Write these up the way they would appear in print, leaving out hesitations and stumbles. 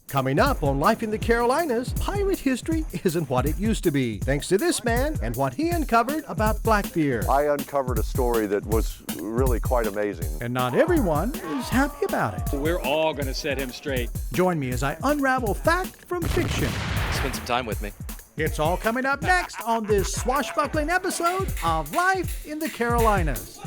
Coming up on Life in the Carolinas, pirate history isn't what it used to be, thanks to this man and what he uncovered about Blackbeard. I uncovered a story that was really quite amazing. And not everyone is happy about it. We're all going to set him straight. Join me as I unravel fact from fiction. Spend some time with me. It's all coming up next on this swashbuckling episode of Life in the Carolinas.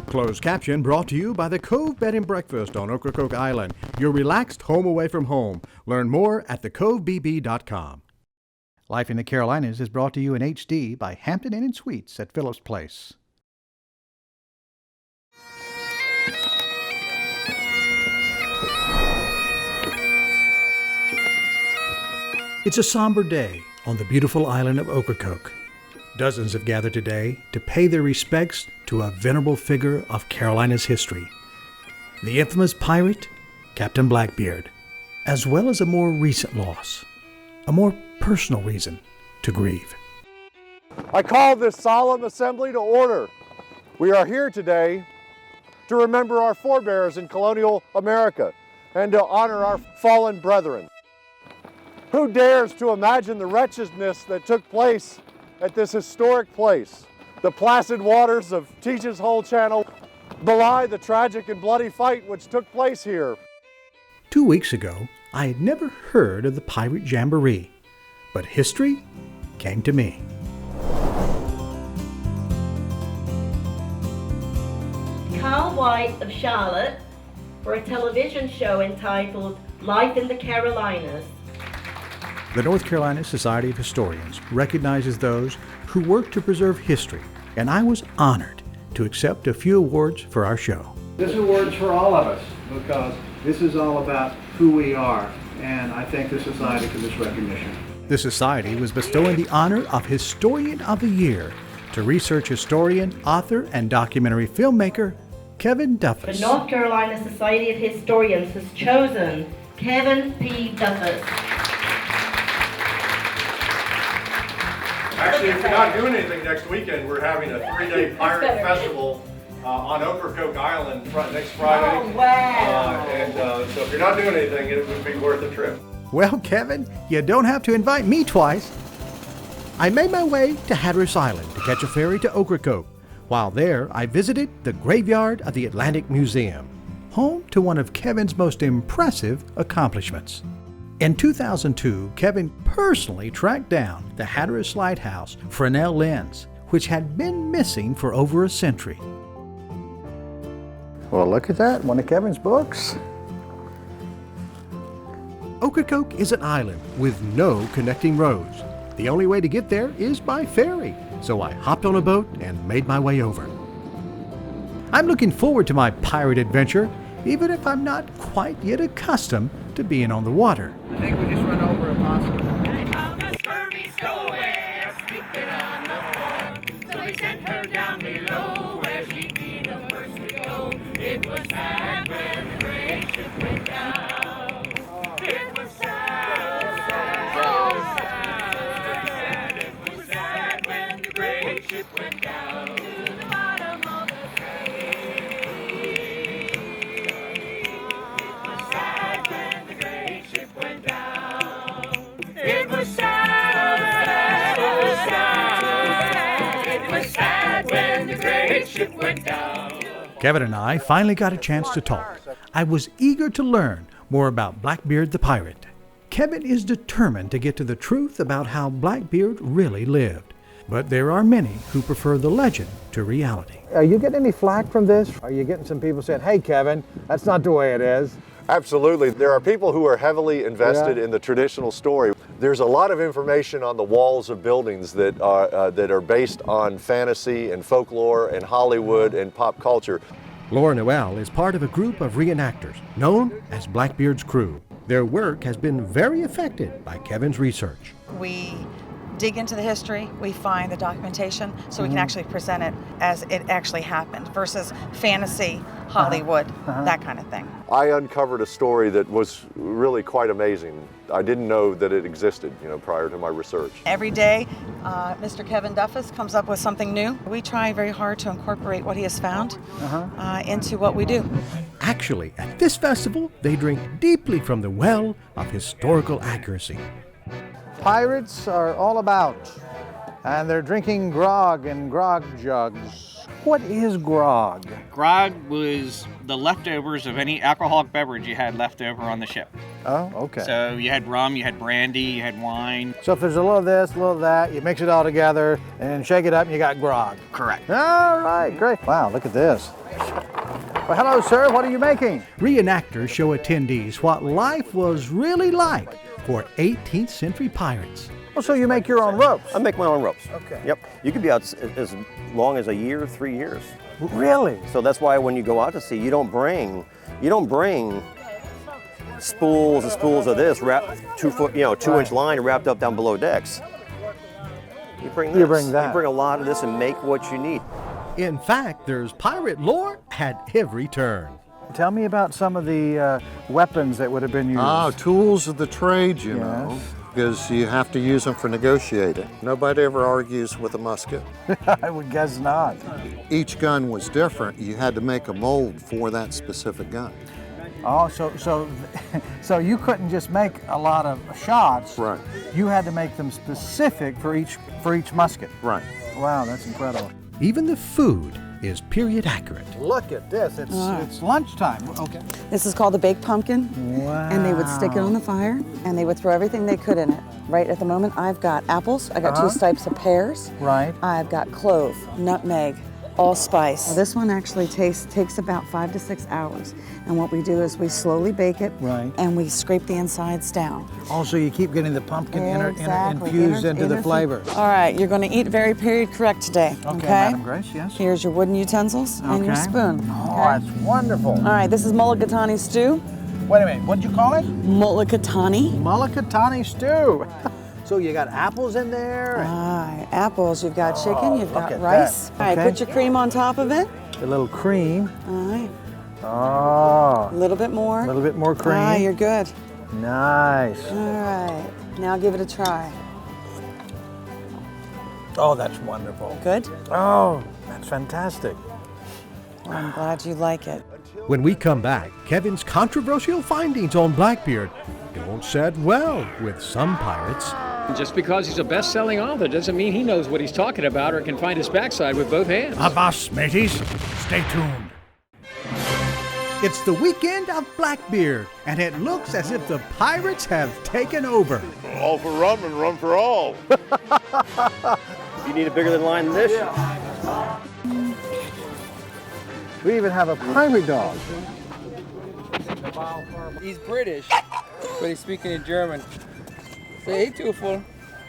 Closed caption brought to you by the Cove Bed and Breakfast on Orocoke Island, your relaxed home away from home. Learn more at thecovebb.com. Life in the Carolinas is brought to you in HD by Hampton Inn and Suites at Phillips Place. It's a somber day on the beautiful island of Ocracoke. Dozens have gathered today to pay their respects to a venerable figure of Carolina's history, the infamous pirate, Captain Blackbeard, as well as a more recent loss, a more personal reason to grieve. I call this solemn assembly to order. We are here today to remember our forebears in colonial America and to honor our fallen brethren. Who dares to imagine the wretchedness that took place at this historic place? The placid waters of Teach's Hole Channel belie the tragic and bloody fight which took place here. 2 weeks ago, I had never heard of the Pirate Jamboree, but history came to me. Carl White of Charlotte for a television show entitled Life in the Carolinas. The North Carolina Society of Historians recognizes those who work to preserve history, and I was honored to accept a few awards for our show. This award's for all of us because this is all about who we are, and I thank the Society for this recognition. The Society was bestowing the honor of Historian of the Year to research historian, author, and documentary filmmaker Kevin Duffus. The North Carolina Society of Historians has chosen Kevin P. Duffus. Actually, if you're not doing anything next weekend, we're having a 3-day pirate festival on Orocoke Island next Friday. Oh, wow. So if you're not doing anything, it would be worth a trip. Well, Kevin, you don't have to invite me twice. I made my way to Hatteras Island to catch a ferry to Ocracoke. While there, I visited the graveyard of the Atlantic Museum, home to one of Kevin's most impressive accomplishments. In 2002, Kevin personally tracked down the Hatteras Lighthouse Fresnel lens, which had been missing for over a century. Well, look at that, one of Kevin's books. Ocracoke is an island with no connecting roads. The only way to get there is by ferry, so I hopped on a boat and made my way over. I'm looking forward to my pirate adventure, even if I'm not quite yet accustomed to being on the water. I think we just run over a possum. So we sent her down below where she'd be the first to go. It was sad when the great ship went down. It was sad, oh sad. It was sad when the great ship went down to the bottom of the sea. It was sad when the great ship went down. It was sad, oh sad. It was sad when the great ship went down. Kevin and I finally got a chance to talk. I was eager to learn more about Blackbeard the pirate. Kevin is determined to get to the truth about how Blackbeard really lived. But there are many who prefer the legend to reality. Are you getting any flack from this? Are you getting some people saying, hey Kevin, that's not the way it is? Absolutely. There are people who are heavily invested in the traditional story. There's a lot of information on the walls of buildings that are based on fantasy and folklore and Hollywood and pop culture. Laura Noel is part of a group of reenactors known as Blackbeard's Crew. Their work has been very affected by Kevin's research. We dig into the history, we find the documentation, so we can actually present it as it actually happened versus fantasy, Hollywood, that kind of thing. I uncovered a story that was really quite amazing. I didn't know that it existed, prior to my research. Every day, Mr. Kevin Duffus comes up with something new. We try very hard to incorporate what he has found into what we do. Actually, at this festival, they drink deeply from the well of historical accuracy. Pirates are all about, and they're drinking grog in grog jugs. What is grog? Grog was the leftovers of any alcoholic beverage you had left over on the ship. Oh, okay. So you had rum, you had brandy, you had wine. So if there's a little of this, a little of that, you mix it all together and shake it up and you got grog. Correct. All right, great. Wow, look at this. Well, hello, sir. What are you making? Reenactors show attendees what life was really like for 18th century pirates. Well, so you make your own ropes? I make my own ropes. Okay. Yep. You could be out as long as a year, 3 years. Really? So that's why when you go out to sea, you don't bring spools and spools of this wrapped 2 foot, 2 inch line wrapped up down below decks. You bring this. You bring that. You bring a lot of this and make what you need. In fact, there's pirate lore at every turn. Tell me about some of the weapons that would have been used. Tools of the trade, you know, because you have to use them for negotiating. Nobody ever argues with a musket. I would guess not. Each gun was different. You had to make a mold for that specific gun. Oh, so you couldn't just make a lot of shots. Right. You had to make them specific for each musket. Right. Wow, that's incredible. Even the food is period accurate. Look at this. It's lunchtime. Okay. This is called the baked pumpkin. Wow. And they would stick it on the fire, and they would throw everything they could in it. Right at the moment, I've got apples. I got 2 types of pears. Right. I've got clove, nutmeg, allspice. Now, this one actually takes about 5 to 6 hours. And what we do is we slowly bake it, and we scrape the insides down. Also, you keep getting the pumpkin Exactly. infused into the flavor. All right, you're going to eat very period correct today. Okay, Madam Grace, yes. Here's your wooden utensils and your spoon. Oh, that's wonderful. All right, this is mulligatawny stew. Wait a minute, what did you call it? Mulligatawny. Mulligatawny stew. So you got apples in there? Apples, you've got chicken, you've got rice. All right, put your cream on top of it. A little cream. All right. Oh. A little bit more. A little bit more cream. Ah, you're good. Nice. All right, now give it a try. Oh, that's wonderful. Good? Oh, that's fantastic. Well, I'm glad you like it. When we come back, Kevin's controversial findings on Blackbeard don't set well with some pirates. Just because he's a best-selling author doesn't mean he knows what he's talking about or can find his backside with both hands. Avast, mateys. Stay tuned. It's the weekend of Blackbeard, and it looks as if the pirates have taken over. All for rum and rum for all. You need a bigger than line than this? We even have a pirate dog. He's British, but he's speaking in German. Say, hey, Tufel.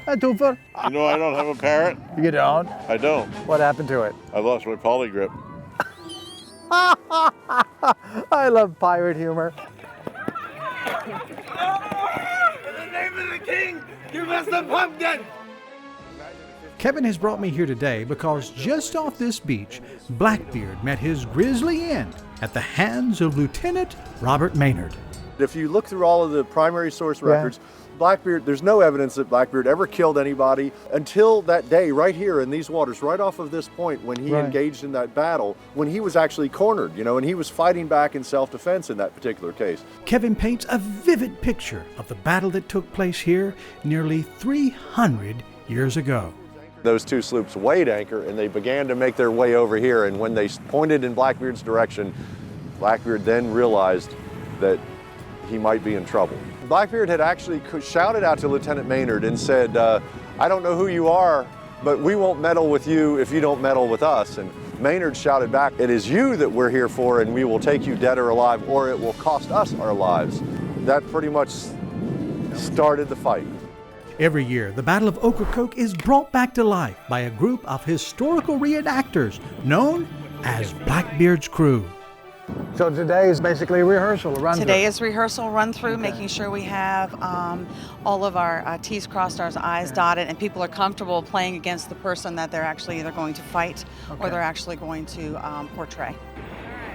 Hi, Tufel. You know I don't have a parrot? You don't? I don't. What happened to it? I lost my polygrip. I love pirate humor. In the name of the king, give us the pumpkin! Kevin has brought me here today because just off this beach, Blackbeard met his grisly end at the hands of Lieutenant Robert Maynard. If you look through all of the primary source records, Blackbeard, there's no evidence that Blackbeard ever killed anybody until that day right here in these waters, right off of this point when he engaged in that battle, when he was actually cornered, and he was fighting back in self-defense in that particular case. Kevin paints a vivid picture of the battle that took place here nearly 300 years ago. Those 2 sloops weighed anchor and they began to make their way over here, and when they pointed in Blackbeard's direction, Blackbeard then realized that he might be in trouble. Blackbeard had actually shouted out to Lieutenant Maynard and said, I don't know who you are, but we won't meddle with you if you don't meddle with us. And Maynard shouted back, it is you that we're here for, and we will take you dead or alive, or it will cost us our lives. That pretty much started the fight. Every year, the Battle of Ocracoke is brought back to life by a group of historical reenactors known as Blackbeard's Crew. So today is basically a rehearsal, a run through. Today is rehearsal run through, making sure we have all of our T's crossed, our I's dotted, and people are comfortable playing against the person that they're actually either going to fight or they're actually going to portray.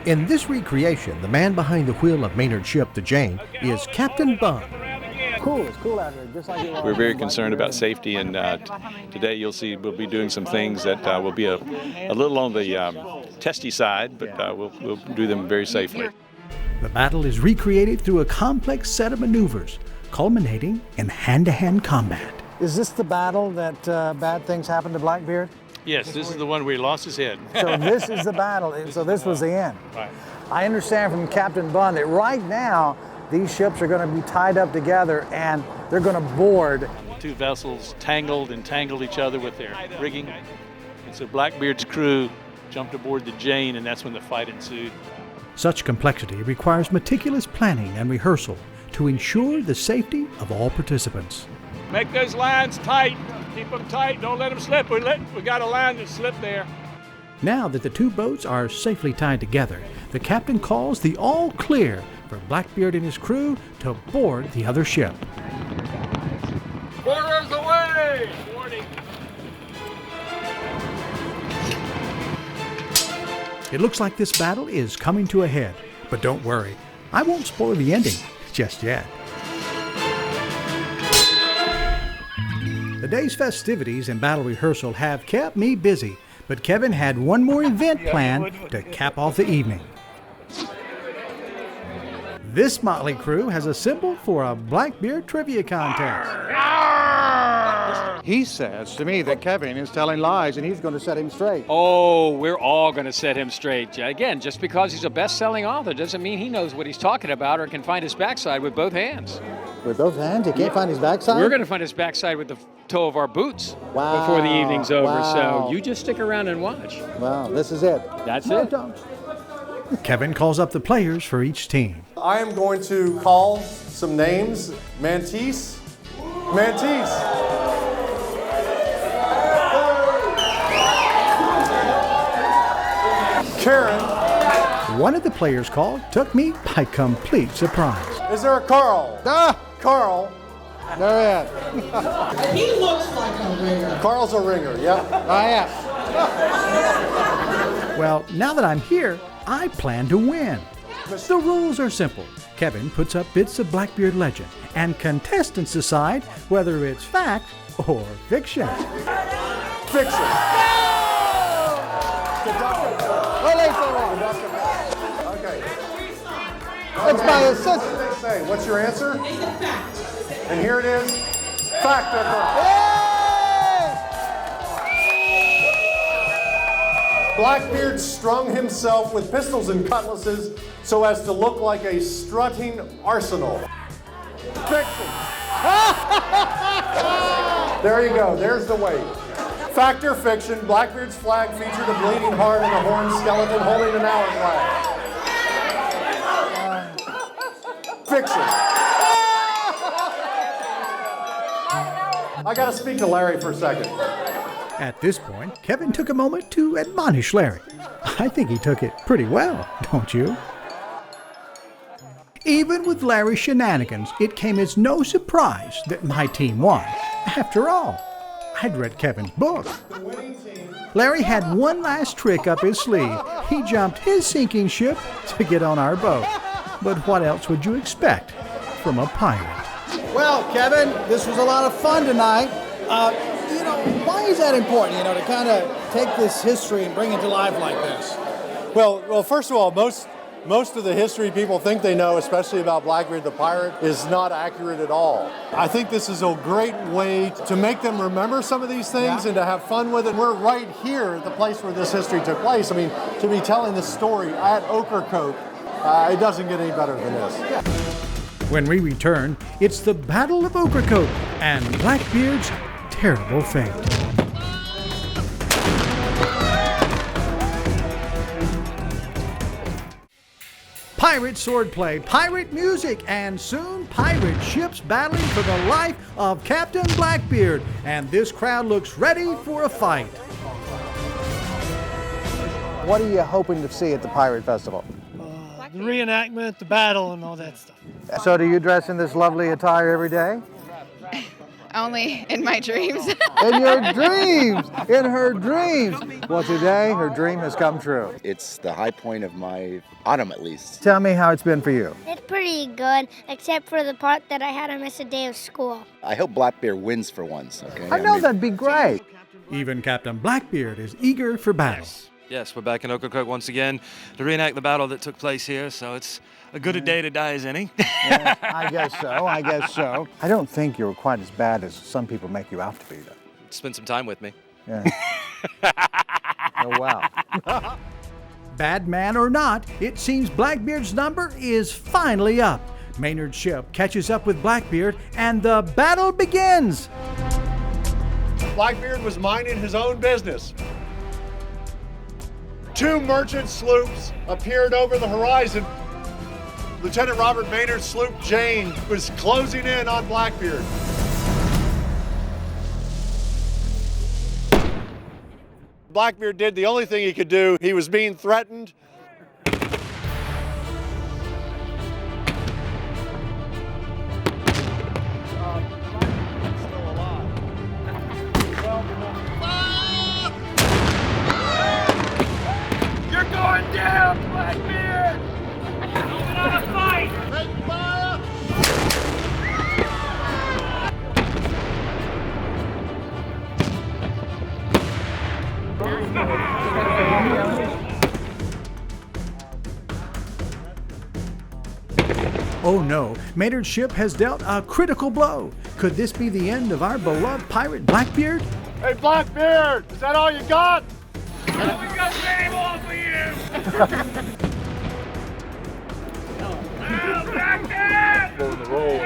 In this recreation, the man behind the wheel of Maynard's ship, the Jane, is Captain Bun. Cool, it's cool out here, just like it was. We're very concerned about safety, and today you'll see we'll be doing some things that will be a little on the testy side, but we'll do them very safely. The battle is recreated through a complex set of maneuvers, culminating in hand-to-hand combat. Is this the battle that bad things happened to Blackbeard? Yes, this is the one where he lost his head. So this is the battle, so this was the end. Right. I understand from Captain Bun that right now these ships are going to be tied up together and they're going to board. Two vessels tangled and tangled each other with their rigging, and so Blackbeard's crew jumped aboard the Jane, and that's when the fight ensued. Such complexity requires meticulous planning and rehearsal to ensure the safety of all participants. Make those lines tight. Keep them tight. Don't let them slip. We got a line that slipped there. Now that the two boats are safely tied together, the captain calls the all clear for Blackbeard and his crew to board the other ship. Quarters away! Warning. It looks like this battle is coming to a head, but don't worry, I won't spoil the ending just yet. The day's festivities and battle rehearsal have kept me busy, but Kevin had one more event planned to cap off the evening. This motley crew has assembled for a Blackbeard trivia contest. He says to me that Kevin is telling lies and he's going to set him straight. Oh, we're all going to set him straight. Again, just because he's a best-selling author doesn't mean he knows what he's talking about or can find his backside with both hands. With both hands? He can't find his backside? We're going to find his backside with the toe of our boots before the evening's over. So you just stick around and watch. Wow, this is it. That's No, it. don't. Kevin calls up the players for each team. I am going to call some names. Mantis. Karen. One of the players called took me by complete surprise. Is there a Carl? Carl. There he is. He looks like a ringer. Carl's a ringer, yeah. I am. Well, now that I'm here, I plan to win. The rules are simple. Kevin puts up bits of Blackbeard legend, and contestants decide whether it's fact or fiction. Fiction. Okay. It's my assistant. What did they say? What's your answer? They said fact. And here it is. Fact. Blackbeard strung himself with pistols and cutlasses so as to look like a strutting arsenal. Fiction. There you go. There's the weight. Fact or fiction, Blackbeard's flag featured a bleeding heart and a horned skeleton holding an hourglass. Fiction. I gotta speak to Larry for a second. At this point, Kevin took a moment to admonish Larry. I think he took it pretty well, don't you? Even with Larry's shenanigans, it came as no surprise that my team won. After all, I'd read Kevin's book. Larry had one last trick up his sleeve. He jumped his sinking ship to get on our boat. But what else would you expect from a pirate? Well, Kevin, this was a lot of fun tonight. Why is that important, to kind of take this history and bring it to life like this? Well, first of all, most of the history people think they know, especially about Blackbeard the pirate, is not accurate at all. I think this is a great way to make them remember some of these things and to have fun with it. We're right here at the place where this history took place. I mean, to be telling this story at Ocracoke, it doesn't get any better than this. When we return, it's the Battle of Ocracoke and Blackbeard's terrible fate. Pirate swordplay, pirate music, and soon pirate ships battling for the life of Captain Blackbeard. And this crowd looks ready for a fight. What are you hoping to see at the Pirate Festival? the reenactment, the battle, and all that stuff. So do you dress in this lovely attire every day? Only in my dreams. In your dreams! In her dreams! Well, today her dream has come true. It's the high point of my autumn, at least. Tell me how it's been for you. It's pretty good, except for the part that I had to miss a day of school. I hope Blackbeard wins for once, okay? I know that'd be great. Even Captain Blackbeard is eager for battle. Yes, we're back in Orocoke once again to reenact the battle that took place here, so it's a good a day to die as any. Yeah, I guess so. I don't think you're quite as bad as some people make you out to be, though. Spend some time with me. Yeah. Oh, wow. Bad man or not, it seems Blackbeard's number is finally up. Maynard's ship catches up with Blackbeard, and the battle begins. Blackbeard was minding his own business. Two merchant sloops appeared over the horizon. Lieutenant Robert Maynard's sloop Jane was closing in on Blackbeard. Blackbeard did the only thing he could do. He was being threatened. You're going down, Blackbeard! Moving on a fight! Take fire! Oh no, Maynard's ship has dealt a critical blow. Could this be the end of our beloved pirate Blackbeard? Hey, Blackbeard, is that all you got? We got game on for you! Blackbeard! Go in the roll.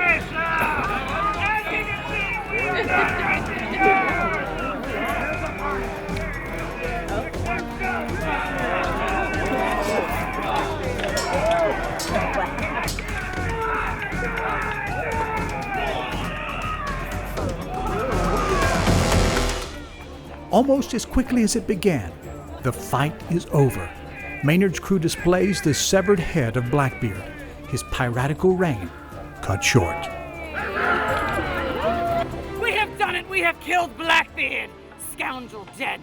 Almost as quickly as it began, the fight is over. Maynard's crew displays the severed head of Blackbeard, his piratical reign cut short. We have done it! We have killed Blackbeard! Scoundrel dead!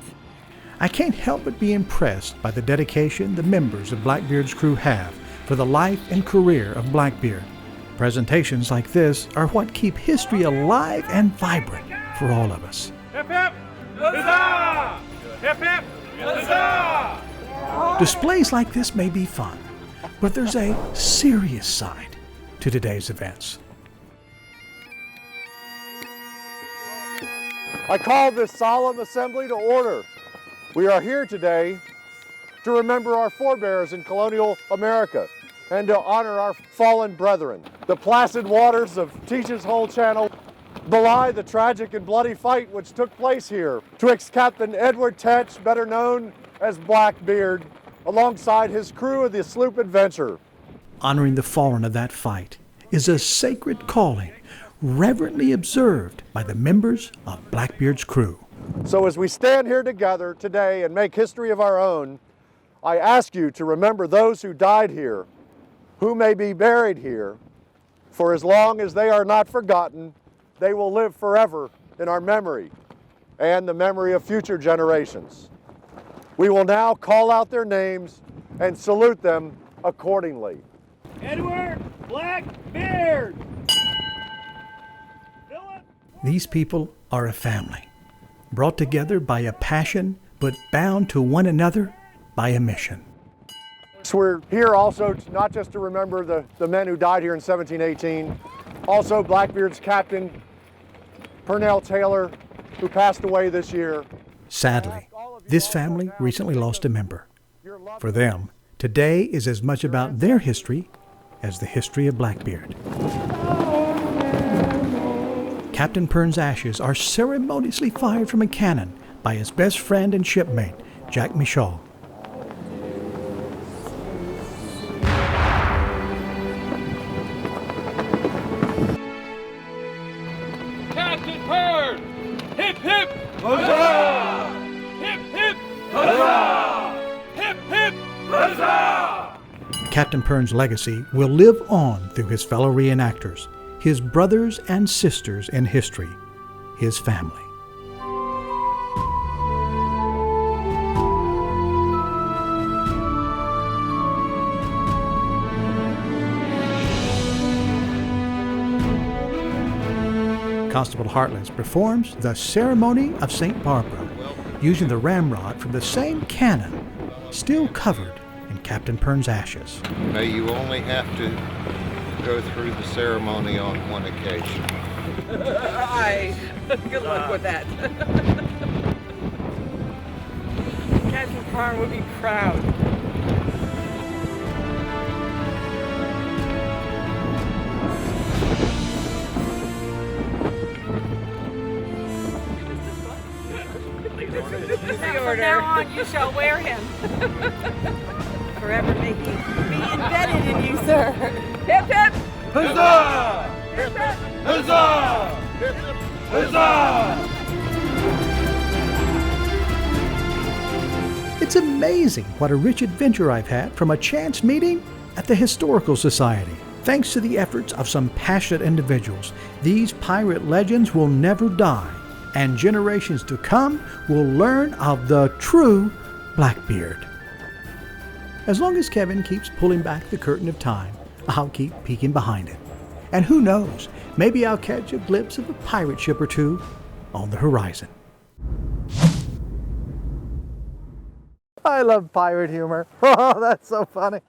I can't help but be impressed by the dedication the members of Blackbeard's crew have for the life and career of Blackbeard. Presentations like this are what keep history alive and vibrant for all of us. Hip hip! Huzzah! Hip hip! Huzzah! Displays like this may be fun, but there's a serious side to today's events. I call this solemn assembly to order. We are here today to remember our forebears in colonial America and to honor our fallen brethren. The placid waters of Teach's Hole Channel belie the tragic and bloody fight which took place here twixt Captain Edward Tetch, better known as Blackbeard, alongside his crew of the sloop Adventure. Honoring the fallen of that fight is a sacred calling reverently observed by the members of Blackbeard's crew. So as we stand here together today and make history of our own, I ask you to remember those who died here, who may be buried here, for as long as they are not forgotten, they will live forever in our memory and the memory of future generations. We will now call out their names and salute them accordingly. Edward Blackbeard! These people are a family, brought together by a passion, but bound to one another by a mission. So we're here also not just to remember the men who died here in 1718, also Blackbeard's captain, Purnell Taylor, who passed away this year. Sadly, this family recently lost a member. For them, today is as much about their history as the history of Blackbeard. Captain Pern's ashes are ceremoniously fired from a cannon by his best friend and shipmate, Jack Michaud. Captain Pern! Hip hip! Huzzah! Hip hip! Huzzah! Hip hip! Huzzah! Captain Pern's legacy will live on through his fellow reenactors, his brothers and sisters in history, his family. Constable Heartless performs the Ceremony of St. Barbara, using the ramrod from the same cannon, still covered in Captain Pern's ashes. Now you only have to go through the ceremony on one occasion. Aye. Good luck with that. Captain Pern would be proud. From now on, you shall wear him. Forever may he be embedded in you, sir. Hip hip! Huzzah! Hip hip! Huzzah! Huzzah! It's amazing what a rich adventure I've had from a chance meeting at the Historical Society. Thanks to the efforts of some passionate individuals, these pirate legends will never die, and generations to come will learn of the true Blackbeard. As long as Kevin keeps pulling back the curtain of time, I'll keep peeking behind it. And who knows, maybe I'll catch a glimpse of a pirate ship or two on the horizon. I love pirate humor. Oh, that's so funny.